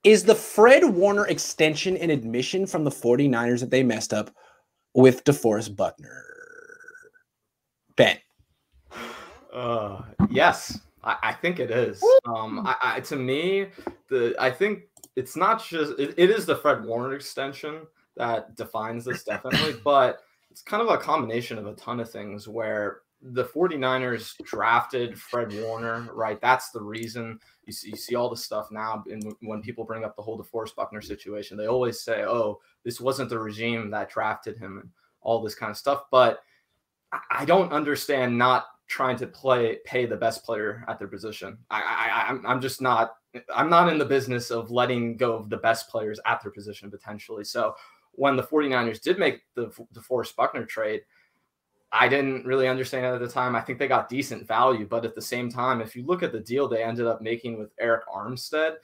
Is the Fred Warner extension an admission from the 49ers that they messed up with DeForest Buckner? Ben. Yes, I think it is. To me, I think it's not just it is the Fred Warner extension that defines this definitely, but it's kind of a combination of a ton of things where the 49ers drafted Fred Warner, right? That's the reason you see all the stuff now. And when people bring up the whole DeForest Buckner situation, they always say, oh, this wasn't the regime that drafted him and all this kind of stuff. But I don't understand not trying to pay the best player at their position. I'm just not, I'm not in the business of letting go of the best players at their position potentially. So when the 49ers did make the DeForest Buckner trade, I didn't really understand it at the time. I think they got decent value, but at the same time, if you look at the deal they ended up making with Eric Armstead,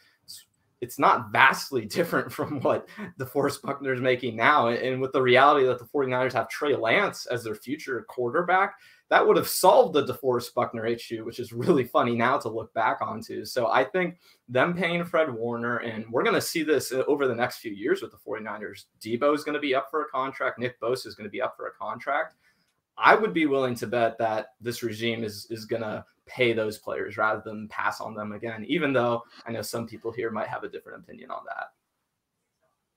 it's not vastly different from what DeForest Buckner is making now. And with the reality that the 49ers have Trey Lance as their future quarterback, that would have solved the DeForest Buckner issue, which is really funny now to look back onto. So I think them paying Fred Warner, and we're going to see this over the next few years with the 49ers. Debo is going to be up for a contract. Nick Bosa is going to be up for a contract. I would be willing to bet that this regime is going to pay those players rather than pass on them again, even though I know some people here might have a different opinion on that.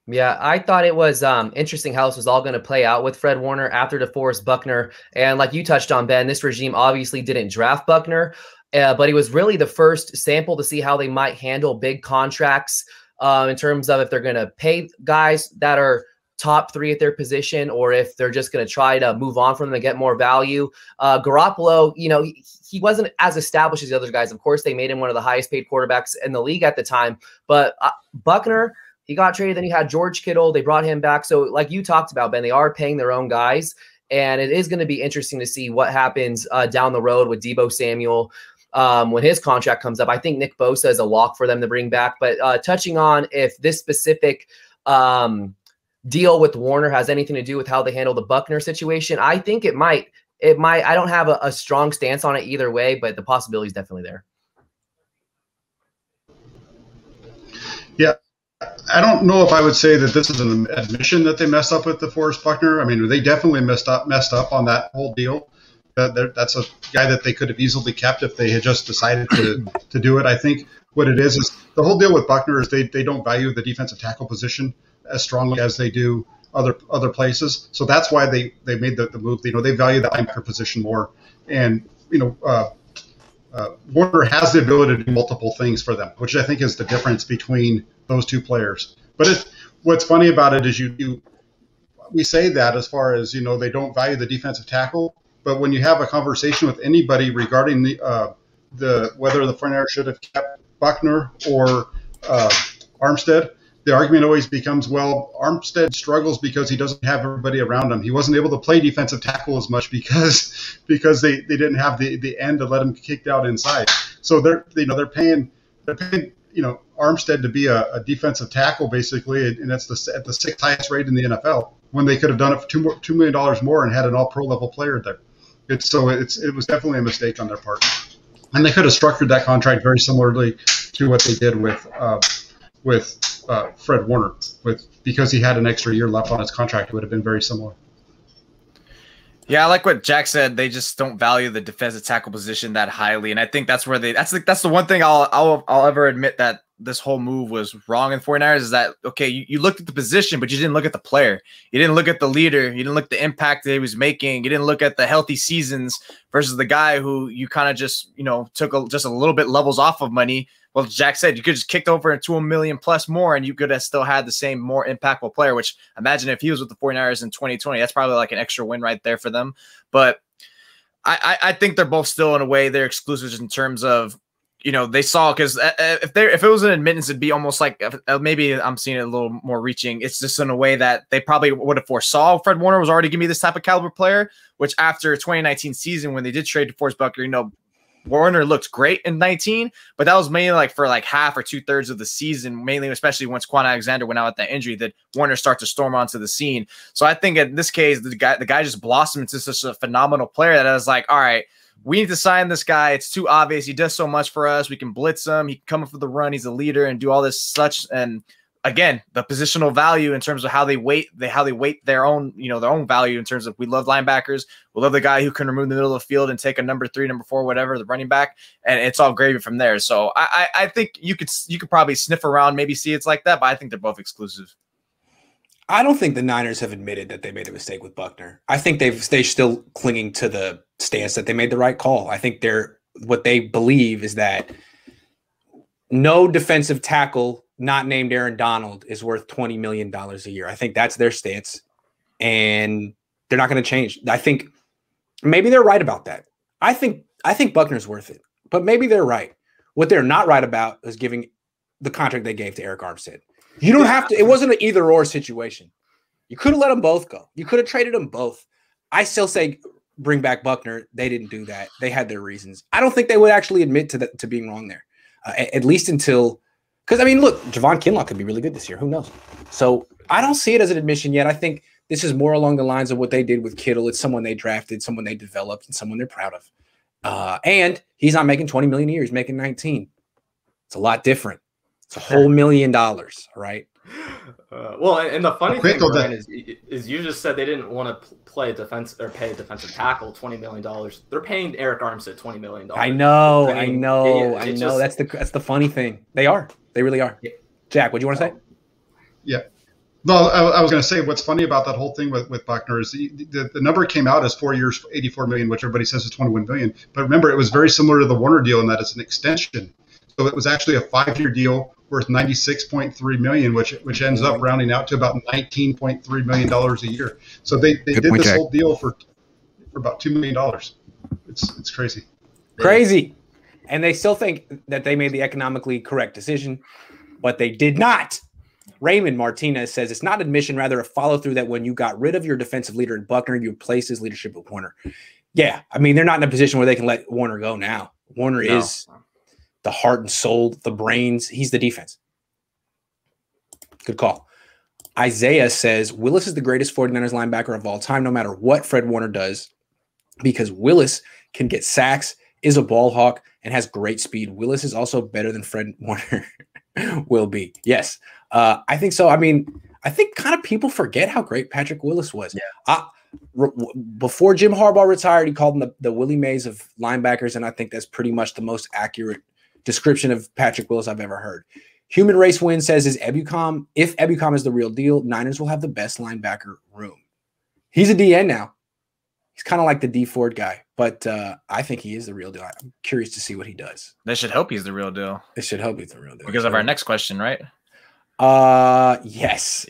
Yeah, I thought it was interesting how this was all going to play out with Fred Warner after DeForest Buckner. And like you touched on, Ben, this regime obviously didn't draft Buckner, but he was really the first sample to see how they might handle big contracts in terms of if they're going to pay guys that are top three at their position, or if they're just going to try to move on from them and get more value. Garoppolo, you know, he wasn't as established as the other guys. Of course, they made him one of the highest paid quarterbacks in the league at the time. But Buckner, he got traded. Then you had George Kittle. They brought him back. So like you talked about, Ben, they are paying their own guys. And it is going to be interesting to see what happens down the road with Debo Samuel when his contract comes up. I think Nick Bosa is a lock for them to bring back. But touching on if this specific deal with Warner has anything to do with how they handle the Buckner situation, I think it might. I don't have a strong stance on it either way, but the possibility is definitely there. Yeah, I don't know if I would say that this is an admission that they messed up with DeForest Buckner. I mean, they definitely messed up on that whole deal. That's a guy that they could have easily kept if they had just decided to do it. I think what it is the whole deal with Buckner is they don't value the defensive tackle position as strongly as they do other places. So that's why they made the move. You know, they value the linebacker position more. And, you know, Warner has the ability to do multiple things for them, which I think is the difference between those two players. But what's funny about it is we say that as far as, you know, they don't value the defensive tackle, but when you have a conversation with anybody regarding whether the 49ers should have kept Buckner or Armstead, the argument always becomes, well, Armstead struggles because he doesn't have everybody around him. He wasn't able to play defensive tackle as much because they didn't have the end to let him kicked out inside. So they're paying Armstead to be a defensive tackle basically, and it's at the sixth highest rate in the NFL when they could have done it for $2 million more and had an all-pro level player there. It was definitely a mistake on their part, and they could have structured that contract very similarly to what they did with Fred Warner, because he had an extra year left on his contract. It would have been very similar. Yeah, I like what Jack said. They just don't value the defensive tackle position that highly, and I think that's where that's the one thing I'll ever admit that this whole move was wrong in 49ers is that, okay, you looked at the position, but you didn't look at the player. You didn't look at the leader. You didn't look at the impact that he was making. You didn't look at the healthy seasons versus the guy who you kind of just, you know, took just a little bit levels off of money. Well, Jack said you could just kicked over into $1 million plus more, and you could have still had the same more impactful player, which imagine if he was with the 49ers in 2020, that's probably like an extra win right there for them. But I think they're both still in a way they're exclusive in terms of, you know, they saw, because if it was an admittance, it'd be almost like maybe I'm seeing it a little more reaching. It's just in a way that they probably would have foresaw Fred Warner was already going to be this type of caliber player, which after 2019 season, when they did trade DeForest Buckner, you know, Warner looked great in 19, but that was mainly like for like half or 2/3 of the season, mainly, especially once Quan Alexander went out with that injury, that Warner started to storm onto the scene. So I think in this case, the guy just blossomed into such a phenomenal player that I was like, all right, we need to sign this guy. It's too obvious. He does so much for us. We can blitz him. He can come up for the run. He's a leader and do all this such. And again, the positional value in terms of how they weight their own, their own value in terms of, we love linebackers. We love the guy who can remove the middle of the field and take a number 3, number 4, whatever, the running back, and it's all gravy from there. So I think you could probably sniff around, maybe see it's like that, but I think they're both exclusive. I don't think the Niners have admitted that they made a mistake with Buckner. I think they're still clinging to the stance that they made the right call. I think what they believe is that no defensive tackle not named Aaron Donald is worth $20 million a year. I think that's their stance, and they're not going to change. I think maybe they're right about that. I think Buckner's worth it, but maybe they're right. What they're not right about is giving the contract they gave to Eric Armstead. You don't have to. It wasn't an either or situation. You could have let them both go. You could have traded them both. I still say bring back Buckner. They didn't do that. They had their reasons. I don't think they would actually admit to being wrong there, at least until – because, I mean, look, Javon Kinlaw could be really good this year. Who knows? So I don't see it as an admission yet. I think this is more along the lines of what they did with Kittle. It's someone they drafted, someone they developed, and someone they're proud of. And he's not making $20 million a year. He's making 19. It's a lot different. It's a whole $1 million, right? Well, and the funny thing, Brian, is you just said they didn't want to play defense or pay a defensive tackle $20 million. They're paying Eric Armstead $20 million. I know. That's the funny thing. They are. They really are. Yeah. Jack, what do you want to say? Yeah. No, I was going to say what's funny about that whole thing with Buckner is the number came out as 4 years, $84 million, which everybody says is $21 million. But remember, it was very similar to the Warner deal in that it's an extension. So it was actually a 5-year deal worth $96.3 million, which ends up rounding out to about $19.3 million a year. So they did this whole deal for about $2 million. It's crazy. Crazy. And they still think that they made the economically correct decision, but they did not. Raymond Martinez says it's not admission, rather a follow-through that when you got rid of your defensive leader in Buckner, you replaced his leadership with Warner. Yeah, I mean, they're not in a position where they can let Warner go now. Warner is the heart and soul, the brains. He's the defense. Good call. Isaiah says Willis is the greatest 49ers linebacker of all time, no matter what Fred Warner does, because Willis can get sacks, is a ball hawk, and has great speed. Willis is also better than Fred Warner will be. Yes, I think so. I mean, I think kind of people forget how great Patrick Willis was. Yeah. Before Jim Harbaugh retired, he called him the Willie Mays of linebackers, and I think that's pretty much the most accurate description of Patrick Willis I've ever heard. Human Race Win says, if Ebukam is the real deal, Niners will have the best linebacker room. He's a DN now. He's kind of like the D Ford guy, but I think he is the real deal. I'm curious to see what he does. They should hope he's the real deal. They should hope he's the real deal. Because of our next question, right? Yes.